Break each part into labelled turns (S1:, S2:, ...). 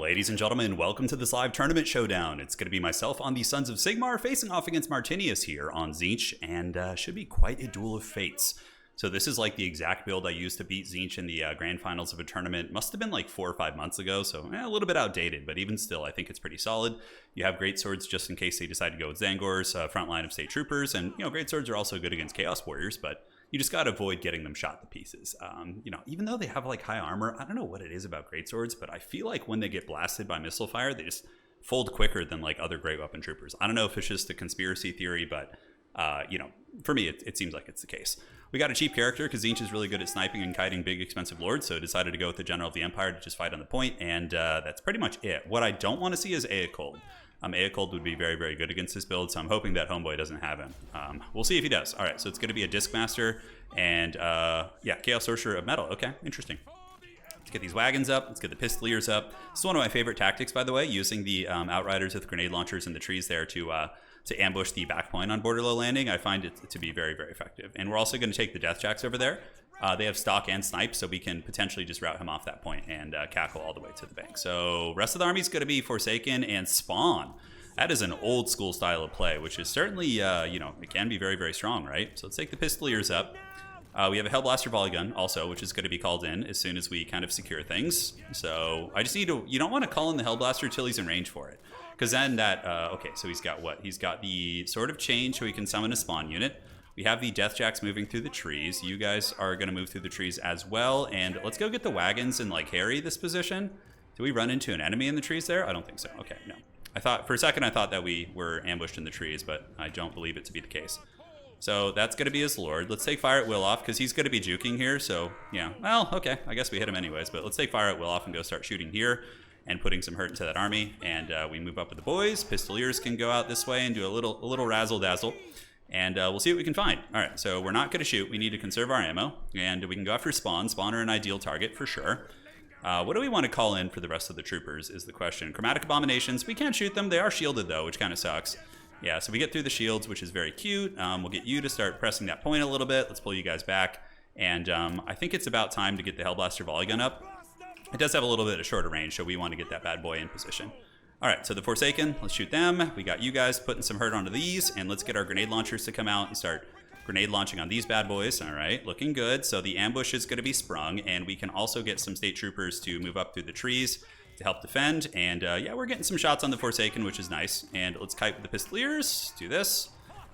S1: Ladies and gentlemen, welcome to this live tournament showdown. It's going to be myself on the Sons of Sigmar facing off against Martinius here on Tzeentch, and should be quite a duel of fates. So this is like the exact build I used to beat Tzeentch in the grand finals of a tournament. Must have been like 4 or 5 months ago, so a little bit outdated, but even still, I think it's pretty solid. You have great swords just in case they decide to go with Zangor's front line of state troopers, and great swords are also good against Chaos Warriors, but you just got to avoid getting them shot to pieces. Even though they have like high armor, I don't know what it is about great swords, but I feel like when they get blasted by missile fire, they just fold quicker than like other great weapon troopers. I don't know if it's just a conspiracy theory, but for me, it seems like it's the case. We got a cheap character because Tzeentch is really good at sniping and kiting big, expensive lords, so decided to go with the General of the Empire to just fight on the point, and that's pretty much it. What I don't want to see is Aecold. Aecold would be very, very good against this build, so I'm hoping that Homeboy doesn't have him. We'll see if he does. All right, so it's going to be a Discmaster and, Chaos Sorcerer of Metal. Okay, interesting. Let's get these wagons up. Let's get the Pistoliers up. This is one of my favorite tactics, by the way, using the Outriders with grenade launchers in the trees there to ambush the back point on Borderlow Landing. I find it to be very, very effective. And we're also going to take the Deathjacks over there. They have stock and snipe, so we can potentially just route him off that point and cackle all the way to the bank. So rest of the army is going to be Forsaken and Spawn. That is an old school style of play, which is certainly, it can be very, very strong, right? So let's take the Pistoliers up. We have a Hellblaster volley gun also, which is going to be called in as soon as we kind of secure things. So I just need to, you don't want to call in the Hellblaster till he's in range for it. Because then that, okay, so he's got what? He's got the Sword of Change, so he can summon a spawn unit. We have the Deathjacks moving through the trees. You guys are going to move through the trees as well. And let's go get the wagons and like harry this position. Do we run into an enemy in the trees there? I don't think so. Okay, no. For a second, I thought that we were ambushed in the trees, but I don't believe it to be the case. So that's going to be his Lord. Let's take Fire at Will off because he's going to be juking here. So yeah, well, okay. I guess we hit him anyways, but let's take Fire at Will off and go start shooting here and putting some hurt into that army. And we move up with the boys. Pistoliers can go out this way and do a little razzle dazzle. And we'll see what we can find. All right, so we're not going to shoot. We need to conserve our ammo. And we can go after Spawn. Spawn are an ideal target for sure. What do we want to call in for the rest of the troopers is the question. Chromatic Abominations. We can't shoot them. They are shielded, though, which kind of sucks. Yeah, so we get through the shields, which is very cute. We'll get you to start pressing that point a little bit. Let's pull you guys back. And I think it's about time to get the Hellblaster volley gun up. It does have a little bit of shorter range, so we want to get that bad boy in position. All right, so the Forsaken, let's shoot them. We got you guys putting some hurt onto these, and let's get our grenade launchers to come out and start grenade launching on these bad boys. All right, looking good. So the ambush is going to be sprung, and we can also get some state troopers to move up through the trees to help defend. And yeah, we're getting some shots on the Forsaken, which is nice. And let's kite with the Pistoliers, do this.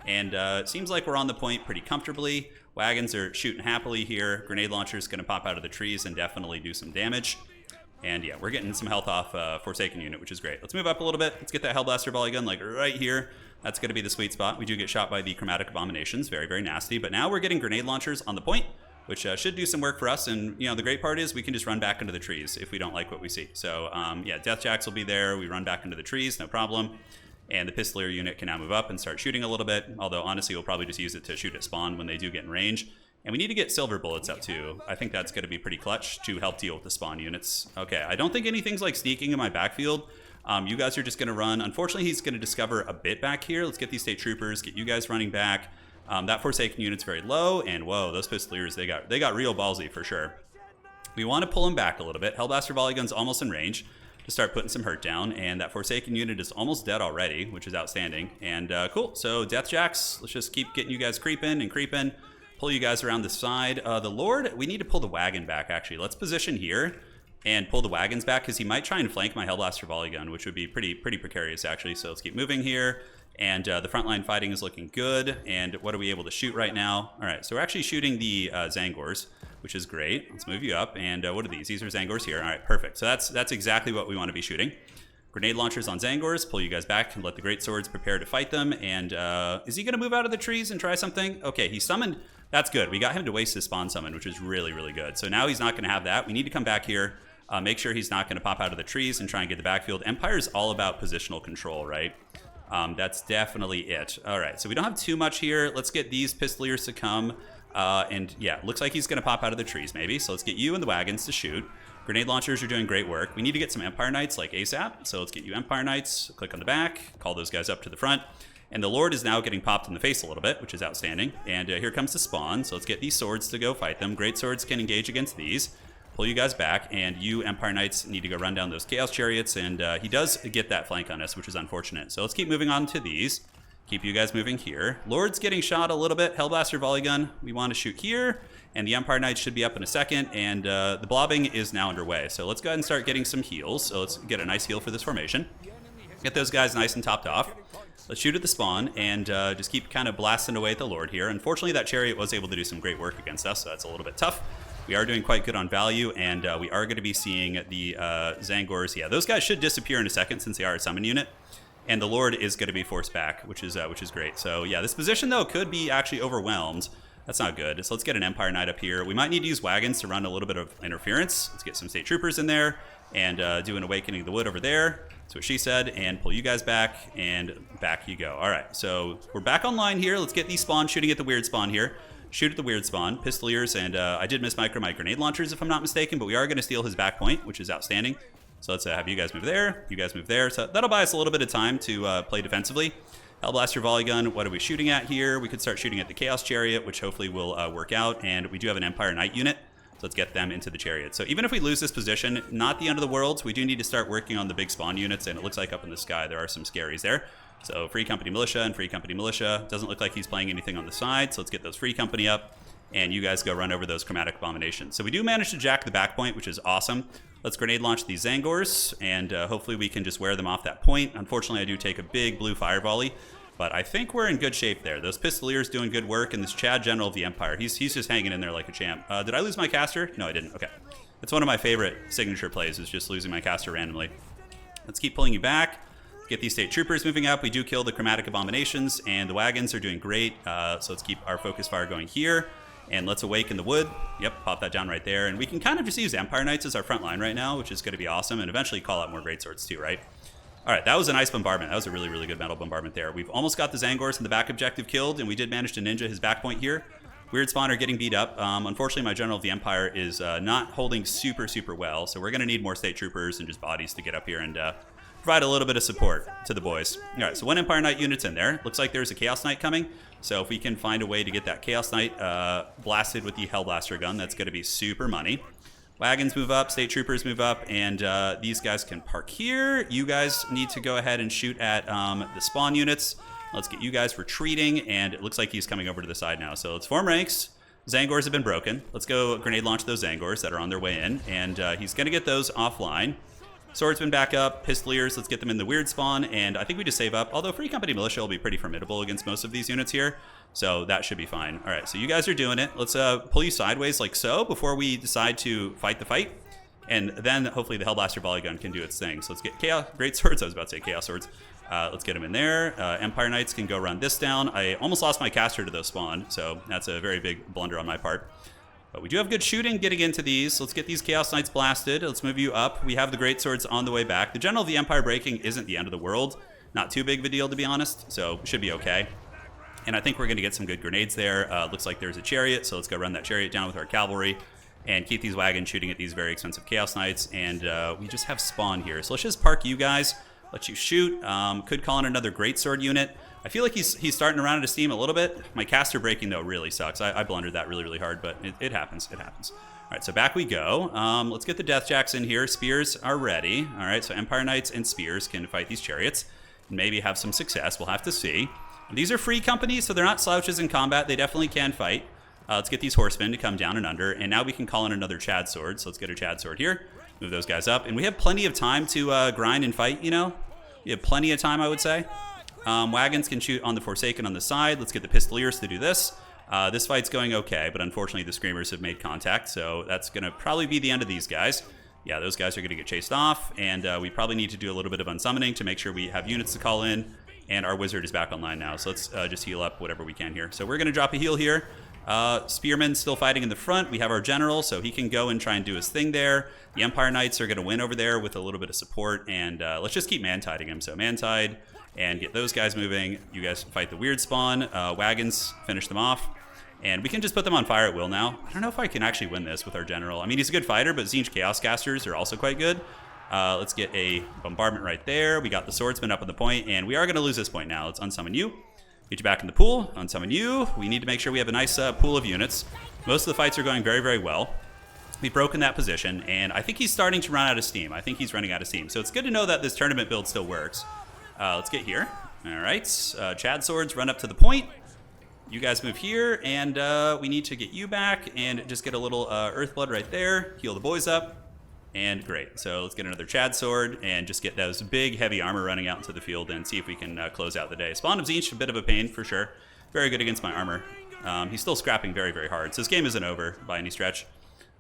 S1: And it seems like we're on the point pretty comfortably. Wagons are shooting happily here. Grenade launcher is going to pop out of the trees and definitely do some damage. And yeah, we're getting some health off Forsaken unit, which is great. Let's move up a little bit. Let's get that Hellblaster volley gun like right here. That's going to be the sweet spot. We do get shot by the Chromatic Abominations. Very, very nasty. But now we're getting grenade launchers on the point, which should do some work for us. And, the great part is we can just run back into the trees if we don't like what we see. So, yeah, Deathjacks will be there. We run back into the trees, no problem. And the Pistolier unit can now move up and start shooting a little bit. Although, honestly, we'll probably just use it to shoot at spawn when they do get in range. And we need to get silver bullets up too. I think that's going to be pretty clutch to help deal with the spawn units. Okay, I don't think anything's like sneaking in my backfield. You guys are just going to run. Unfortunately, he's going to discover a bit back here. Let's get these state troopers, get you guys running back. That Forsaken unit's very low, and whoa, those Pistoliers, they got real ballsy for sure. We want to pull him back a little bit. Hellblaster volley gun's almost in range to start putting some hurt down, and that Forsaken unit is almost dead already, which is outstanding. And cool, so Deathjacks, let's just keep getting you guys creeping and creeping. Pull you guys around the side. The Lord, we need to pull the wagon back, actually. Let's position here and pull the wagons back, because he might try and flank my Hellblaster volley gun, which would be pretty precarious, actually. So let's keep moving here. And the frontline fighting is looking good. And what are we able to shoot right now? All right, so we're actually shooting the Zangors, which is great. Let's move you up. And what are these? These are Zangors here. All right, perfect. So that's exactly what we want to be shooting. Grenade launchers on Zangors, pull you guys back and let the great swords prepare to fight them. And is he going to move out of the trees and try something? Okay, he summoned. That's good. We got him to waste his spawn summon, which is really, really good. So now he's not going to have that. We need to come back here, make sure he's not going to pop out of the trees and try and get the backfield. Empire's all about positional control, right? That's definitely it. All right, so we don't have too much here. Let's get these Pistoliers to come. And yeah, looks like he's going to pop out of the trees maybe. So let's get you and the wagons to shoot. Grenade launchers are doing great work. We need to get some Empire Knights like ASAP. So let's get you Empire Knights. Click on the back. Call those guys up to the front. And the Lord is now getting popped in the face a little bit, which is outstanding. And here comes the spawn. So let's get these swords to go fight them. Great swords can engage against these. pull you guys back, and you Empire Knights need to go run down those Chaos Chariots, and he does get that flank on us, which is unfortunate. So let's keep moving on to these. Keep you guys moving here. Lord's getting shot a little bit. Hellblaster Volley Gun, we want to shoot here, and the Empire Knights should be up in a second, and the blobbing is now underway. So let's go ahead and start getting some heals. So let's get a nice heal for this formation. Get those guys nice and topped off. Let's shoot at the spawn and just keep kind of blasting away at the Lord here. Unfortunately, that Chariot was able to do some great work against us, so that's a little bit tough. We are doing quite good on value, and we are going to be seeing the Zangors. Yeah, those guys should disappear in a second since they are a summon unit. And the Lord is going to be forced back, which is great. So yeah, this position, though, could be actually overwhelmed. That's not good. So let's get an Empire Knight up here. We might need to use wagons to run a little bit of interference. Let's get some State Troopers in there and do an Awakening of the Wood over there. That's what she said. And pull you guys back, and back you go. All right, so we're back online here. Let's get these spawns shooting at the weird spawn here. Shoot at the weird spawn, Pistoliers, and I did miss my grenade launchers if I'm not mistaken, but we are going to steal his back point, which is outstanding. So let's have you guys move there, you guys move there. So that'll buy us a little bit of time to play defensively. Hellblaster Volley Gun, what are we shooting at here? We could start shooting at the Chaos Chariot, which hopefully will work out. And we do have an Empire Knight unit, so let's get them into the Chariot. So even if we lose this position, not the end of the world. We do need to start working on the big spawn units, and it looks like up in the sky there are some scaries there. So Free Company Militia and Free Company Militia. Doesn't look like he's playing anything on the side, so let's get those Free Company up. And you guys go run over those Chromatic Abominations. So we do manage to jack the back point, which is awesome. Let's grenade launch these Zangors, and hopefully we can just wear them off that point. Unfortunately, I do take a big blue fire volley, but I think we're in good shape there. Those Pistoliers doing good work, and this Chad General of the Empire, he's just hanging in there like a champ. Did I lose my caster? No, I didn't. Okay. It's one of my favorite signature plays, is just losing my caster randomly. Let's keep pulling you back. Get these State Troopers moving up. We do kill the Chromatic Abominations, and the wagons are doing great. So let's keep our focus fire going here. And let's Awaken the Wood. Yep, pop that down right there. And we can kind of just use Empire Knights as our front line right now, which is going to be awesome. And eventually call out more Greatswords too, right? All right, that was a nice bombardment. That was a really, really good metal bombardment there. We've almost got the Zangors in the back objective killed, and we did manage to ninja his back point here. Weird Spawn are getting beat up. Unfortunately, my General of the Empire is not holding super, super well. So we're going to need more State Troopers and just bodies to get up here and provide a little bit of support to the boys. All right, so one Empire Knight unit's in there. Looks like there's a Chaos Knight coming. So if we can find a way to get that Chaos Knight blasted with the Hellblaster gun, that's going to be super money. Wagons move up, State Troopers move up, and these guys can park here. You guys need to go ahead and shoot at the spawn units. Let's get you guys retreating, and it looks like he's coming over to the side now. So let's form ranks. Zangors have been broken. Let's go grenade launch those Zangors that are on their way in, and he's going to get those offline. Swordsman back up, Pistoliers, let's get them in the weird spawn, and I think we just save up, although Free Company Militia will be pretty formidable against most of these units here, so that should be fine. All right, so you guys are doing it. Let's pull you sideways like so before we decide to fight the fight, and then hopefully the Hellblaster Volley Gun can do its thing. So let's get Chaos, Great Swords, I was about to say Chaos Swords. Let's get them in there. Empire Knights can go run this down. I almost lost my caster to those spawn, so that's a very big blunder on my part. But we do have good shooting getting into these. Let's get these Chaos Knights blasted. Let's move you up. We have the Great Swords on the way back. The General of the Empire breaking isn't the end of the world. Not too big of a deal, to be honest, so should be okay. And I think we're going to get some good grenades there. Looks like there's a Chariot, so let's go run that Chariot down with our cavalry and keep these wagons shooting at these very expensive Chaos Knights. And we just have spawn here. So let's just park you guys, let you shoot. Could call in another Greatsword unit. I feel like he's starting to run out of steam a little bit. My caster breaking, though, really sucks. I blundered that really, really hard, but it happens. It happens. All right, so back we go. Let's get the Deathjacks in here. Spears are ready. All right, so Empire Knights and Spears can fight these Chariots and maybe have some success. We'll have to see. These are free companies, so they're not slouches in combat. They definitely can fight. Let's get these Horsemen to come down and under, and now we can call in another Chad Sword. So let's get a Chad Sword here. Move those guys up, and we have plenty of time to grind and fight, you know? We have plenty of time, I would say. Wagons can shoot on the Forsaken on the side. Let's get the Pistoliers to do this. This fight's going okay, but unfortunately the Screamers have made contact, so that's going to probably be the end of these guys. Yeah, those guys are going to get chased off, and we probably need to do a little bit of unsummoning to make sure we have units to call in, and our Wizard is back online now, so let's just heal up whatever we can here. So we're going to drop a heal here. Spearman still fighting in the front. We have our General, so he can go and try and do his thing there. The Empire Knights are going to win over there with a little bit of support, and let's just keep man-tiding him. So man-tide, and get those guys moving. You guys fight the weird spawn. Wagons, finish them off. And we can just put them on fire at will now. I don't know if I can actually win this with our General. I mean, he's a good fighter, but Tzeentch Chaos Casters are also quite good. Let's get a bombardment right there. We got the Swordsman up on the point, and we are going to lose this point now. Let's unsummon you. Get you back in the pool. Unsummon you. We need to make sure we have a nice pool of units. Most of the fights are going very, very well. We've broken that position, and I think he's starting to run out of steam. I think he's running out of steam. So it's good to know that this tournament build still works. Let's get here. All right. Chad Swords, run up to the point. You guys move here, and we need to get you back and just get a little Earthblood right there. Heal the boys up. And great. So let's get another Chad Sword and just get those big, heavy armor running out into the field and see if we can close out the day. Spawn of Tzeentch, a bit of a pain for sure. Very good against my armor. He's still scrapping very, very hard. So this game isn't over by any stretch.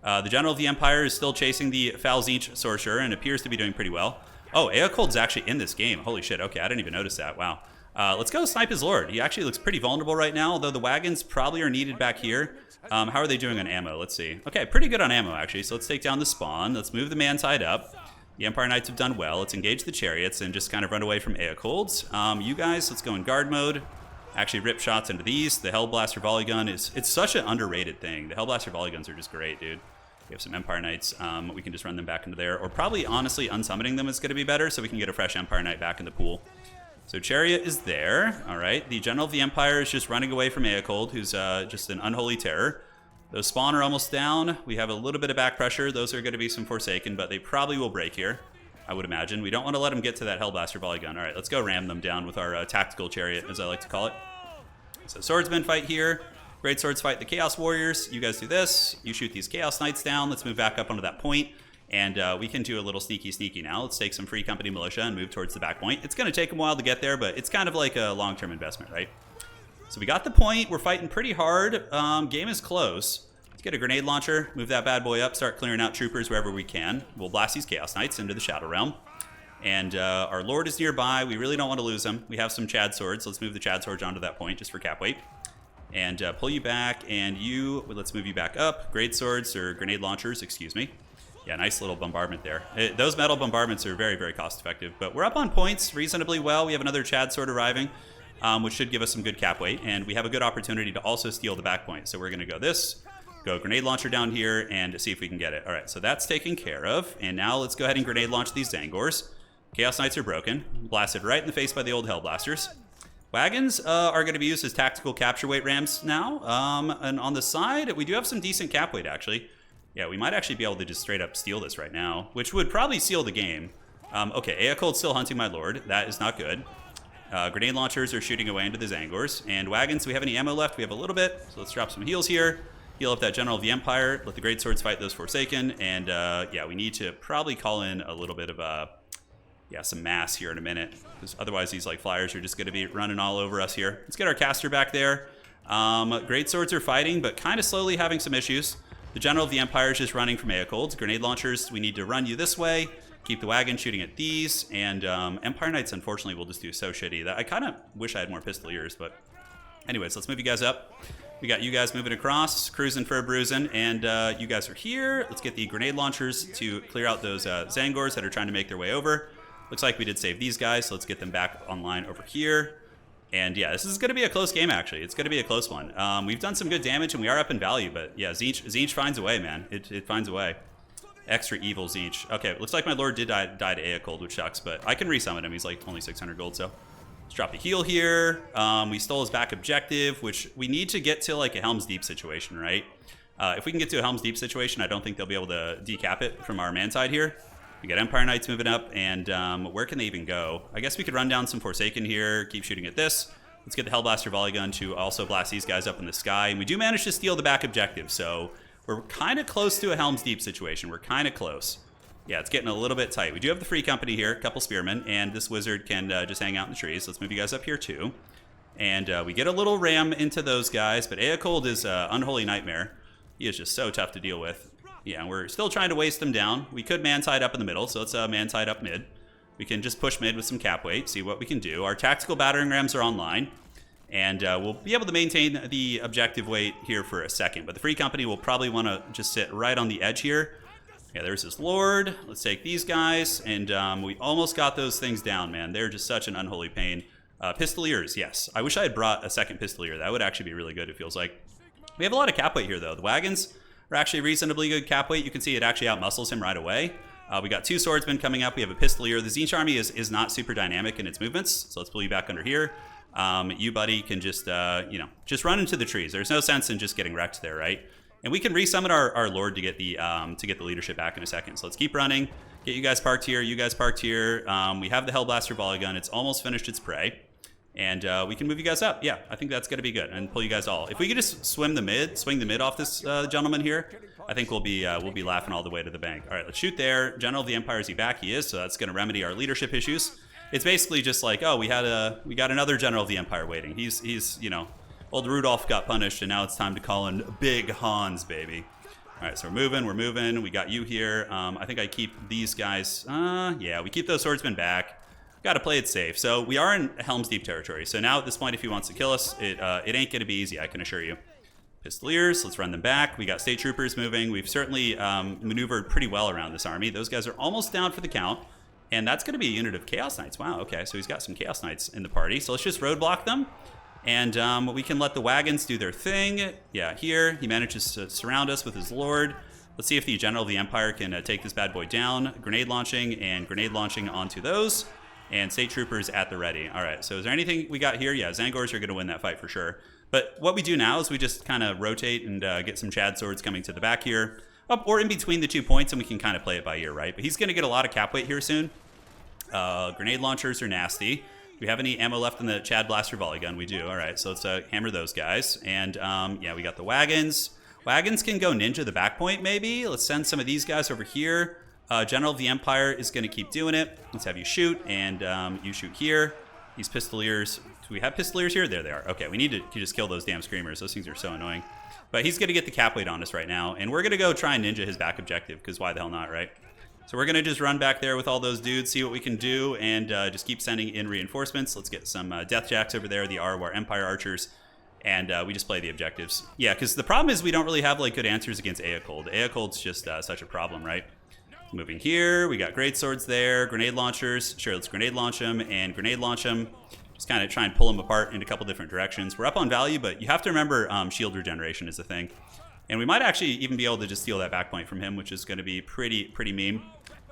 S1: The General of the Empire is still chasing the Foul Tzeentch Sorcerer and appears to be doing pretty well. Oh, Aecold's actually in this game. Holy shit. Okay, I didn't even notice that. Wow. Let's go snipe his Lord. He actually looks pretty vulnerable right now, although the wagons probably are needed back here. How are they doing on ammo? Let's see. Okay, pretty good on ammo, actually. So let's take down the spawn. Let's move the man side up. The Empire Knights have done well. Let's engage the chariots and just kind of run away from Aecold's. You guys, let's go in guard mode. Actually rip shots into these. The Hellblaster Volley Gun it's such an underrated thing. The Hellblaster Volley Guns are just great, dude. We have some Empire Knights. We can just run them back into there. Or probably, honestly, unsummoning them is going to be better so we can get a fresh Empire Knight back in the pool. So Chariot is there. All right. The General of the Empire is just running away from Aecold, who's just an unholy terror. Those spawn are almost down. We have a little bit of back pressure. Those are going to be some Forsaken, but they probably will break here, I would imagine. We don't want to let them get to that Hellblaster Volley Gun. All right, let's go ram them down with our tactical chariot, as I like to call it. So Swordsmen fight here. Great Swords fight the Chaos Warriors. You guys do this. You shoot these Chaos Knights down. Let's move back up onto that point. And we can do a little sneaky now. Let's take some Free Company Militia and move towards the back point. It's going to take them a while to get there, but it's kind of like a long-term investment, right? So we got the point. We're fighting pretty hard. Game is close. Let's get a grenade launcher, move that bad boy up, start clearing out troopers wherever we can. We'll blast these Chaos Knights into the Shadow Realm. And our Lord is nearby. We really don't want to lose him. We have some Chad Swords. Let's move the Chad Swords onto that point just for cap weight. And pull you back, and let's move you back up. Great Swords, or grenade launchers, excuse me. Yeah, nice little bombardment there. Those metal bombardments are very, very cost effective. But we're up on points reasonably well. We have another Chad Sword arriving, which should give us some good cap weight. And we have a good opportunity to also steal the back point. So we're going to go this, go grenade launcher down here, and see if we can get it. All right, so that's taken care of. And now let's go ahead and grenade launch these Zangors. Chaos Knights are broken. Blasted right in the face by the old Hellblasters. Wagons are going to be used as tactical capture weight rams now. And on the side, we do have some decent cap weight, actually. Yeah, we might actually be able to just straight up steal this right now, which would probably seal the game. Okay, Aecold's still hunting my Lord. That is not good. Grenade launchers are shooting away into the Zangors. And wagons, do we have any ammo left? We have a little bit. So let's drop some heals here. Heal up that General of the Empire. Let the Great Swords fight those Forsaken. And yeah, we need to probably call in a little bit of some mass here in a minute, because otherwise these like flyers are just going to be running all over us here. Let's get our caster back there. Great Swords are fighting, but kind of slowly having some issues. The General of the Empire is just running from Aecold. Grenade launchers, we need to run you this way. Keep the wagon shooting at these, and Empire Knights unfortunately will just do so shitty that I kind of wish I had more Pistoliers, but anyways, let's move you guys up. We got you guys moving across, cruising for a bruising, and you guys are here. Let's get the grenade launchers to clear out those Zangors that are trying to make their way over. Looks like we did save these guys, so let's get them back online over here. And yeah, this is going to be a close game, actually. It's going to be a close one. We've done some good damage, and we are up in value, but yeah, Tzeentch finds a way, man. It finds a way. Extra evil Tzeentch. Okay, looks like my Lord did die to Aecold, which sucks, but I can resummon him. He's like only 600 gold, so let's drop a heal here. We stole his back objective, which we need to get to like a Helm's Deep situation, right? If we can get to a Helm's Deep situation, I don't think they'll be able to decap it from our man side here. We got Empire Knights moving up, and where can they even go? I guess we could run down some Forsaken here, keep shooting at this. Let's get the Hellblaster Volley Gun to also blast these guys up in the sky. And we do manage to steal the back objective, so we're kind of close to a Helm's Deep situation. We're kind of close. Yeah, it's getting a little bit tight. We do have the Free Company here, a couple Spearmen, and this Wizard can just hang out in the trees. Let's move you guys up here, too. And we get a little ram into those guys, but Aecold is Unholy Nightmare. He is just so tough to deal with. Yeah, we're still trying to waste them down. We could man-tide up in the middle, so let's man-tide up mid. We can just push mid with some cap weight, see what we can do. Our tactical battering rams are online, and we'll be able to maintain the objective weight here for a second. But the Free Company will probably want to just sit right on the edge here. Yeah, there's his Lord. Let's take these guys, and we almost got those things down, man. They're just such an unholy pain. Pistoliers, yes. I wish I had brought a second Pistolier. That would actually be really good, it feels like. We have a lot of cap weight here, though. The wagons are actually reasonably good cap weight. You can see it actually outmuscles him right away. We got two swordsmen coming up. We have a Pistolier. The Tzeentch army is not super dynamic in its movements, so let's pull you back under here. You, buddy, can just, just run into the trees. There's no sense in just getting wrecked there, right? And we can resummon our Lord to get the leadership back in a second. So let's keep running. Get you guys parked here. You guys parked here. We have the Hellblaster volley gun. It's almost finished its prey. And we can move you guys up. Yeah, I think that's going to be good. And pull you guys all. If we could just swing the mid off this gentleman here, I think we'll be laughing all the way to the bank. All right, let's shoot there. General of the Empire, is he back? He is, so that's going to remedy our leadership issues. It's basically just like, oh, we got another General of the Empire waiting. He's you know, old Rudolph got punished, and now it's time to call in Big Hans, baby. All right, so we're moving. We got you here. I think I keep these guys. Yeah, we keep those swordsmen back. Got to play it safe. So we are in Helm's Deep territory. So now at this point, if he wants to kill us, it ain't going to be easy, I can assure you. Pistoliers, let's run them back. We got state troopers moving. We've certainly maneuvered pretty well around this army. Those guys are almost down for the count. And that's going to be a unit of Chaos Knights. Wow, okay, so he's got some Chaos Knights in the party. So let's just roadblock them. And we can let the wagons do their thing. Yeah, here, he manages to surround us with his lord. Let's see if the General of the Empire can take this bad boy down. Grenade launching onto those. And state troopers at the ready. All right, so is there anything we got here? Yeah, Zangors are going to win that fight for sure. But what we do now is we just kind of rotate and get some Chad swords coming to the back here. Up or in between the 2 points, and we can kind of play it by ear, right? But he's going to get a lot of cap weight here soon. Grenade launchers are nasty. Do we have any ammo left in the Chad Blaster volley gun? We do. All right, so let's hammer those guys. And yeah, we got the wagons. Wagons can go ninja the back point, maybe. Let's send some of these guys over here. General of the Empire is going to keep doing it. Let's have you shoot, and you shoot here. These pistoliers. Do we have pistoliers here? There they are. Okay, we need to just kill those damn screamers. Those things are so annoying. But he's going to get the cap weight on us right now, and we're going to go try and ninja his back objective, because why the hell not, right? So we're going to just run back there with all those dudes, see what we can do, and just keep sending in reinforcements. Let's get some Death Jacks over there, the Arwar Empire archers, and we just play the objectives. Yeah, because the problem is we don't really have like good answers against Aecold. Aecold's just such a problem, right? Moving here, we got great swords there, grenade launchers. Sure, let's grenade launch them and grenade launch them. Just kind of try and pull them apart in a couple different directions. We're up on value, but you have to remember shield regeneration is a thing. And we might actually even be able to just steal that back point from him, which is going to be pretty mean.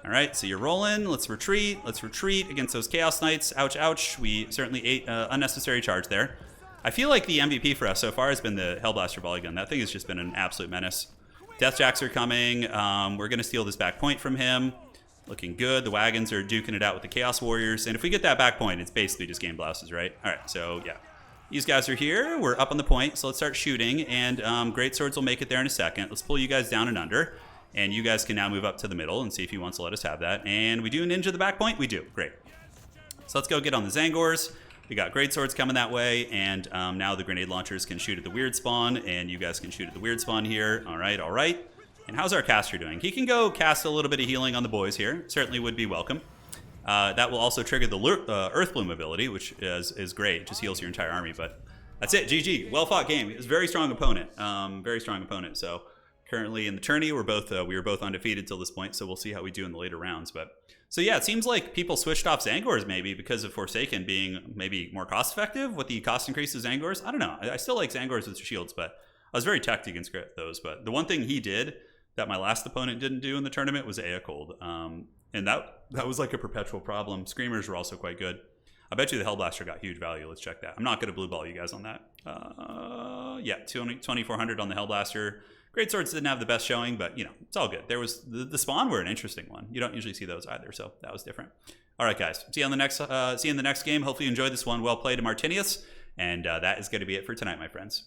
S1: All right, so you're rolling. Let's retreat. Let's retreat against those Chaos Knights. Ouch, ouch. We certainly ate unnecessary charge there. I feel like the MVP for us so far has been the Hellblaster volley gun. That thing has just been an absolute menace. Death Jacks are coming. We're going to steal this back point from him. Looking good. The wagons are duking it out with the Chaos Warriors. And if we get that back point, it's basically just game blouses, right? All right, so yeah. These guys are here. We're up on the point, so let's start shooting. And great swords will make it there in a second. Let's pull you guys down and under. And you guys can now move up to the middle and see if he wants to let us have that. And we do ninja the back point? We do. Great. So let's go get on the Zangors. We got great swords coming that way, and now the grenade launchers can shoot at the weird spawn, and you guys can shoot at the weird spawn here. All right, all right. And how's our caster doing? He can go cast a little bit of healing on the boys here. Certainly would be welcome. That will also trigger the Earth Bloom ability, which is great. It just heals your entire army, but that's it. GG. Well fought game. It's a very strong opponent. Very strong opponent. So currently in the tourney, we were both undefeated till this point, so we'll see how we do in the later rounds. But so yeah, it seems like people switched off Zangors maybe because of Forsaken being maybe more cost effective with the cost increase of Zangors. I don't know. I still like Zangors with shields, but I was very teched against those. But the one thing he did that my last opponent didn't do in the tournament was Aecold. And that was like a perpetual problem. Screamers were also quite good. I bet you the Hellblaster got huge value. Let's check that. I'm not going to blue ball you guys on that. Yeah, 2,400 on the Hellblaster. Great swords didn't have the best showing, but you know, it's all good. There was the spawn were an interesting one. You don't usually see those either, so that was different. All right, guys. See you in the next game. Hopefully you enjoyed this one. Well played to Martinius, and that is going to be it for tonight, my friends.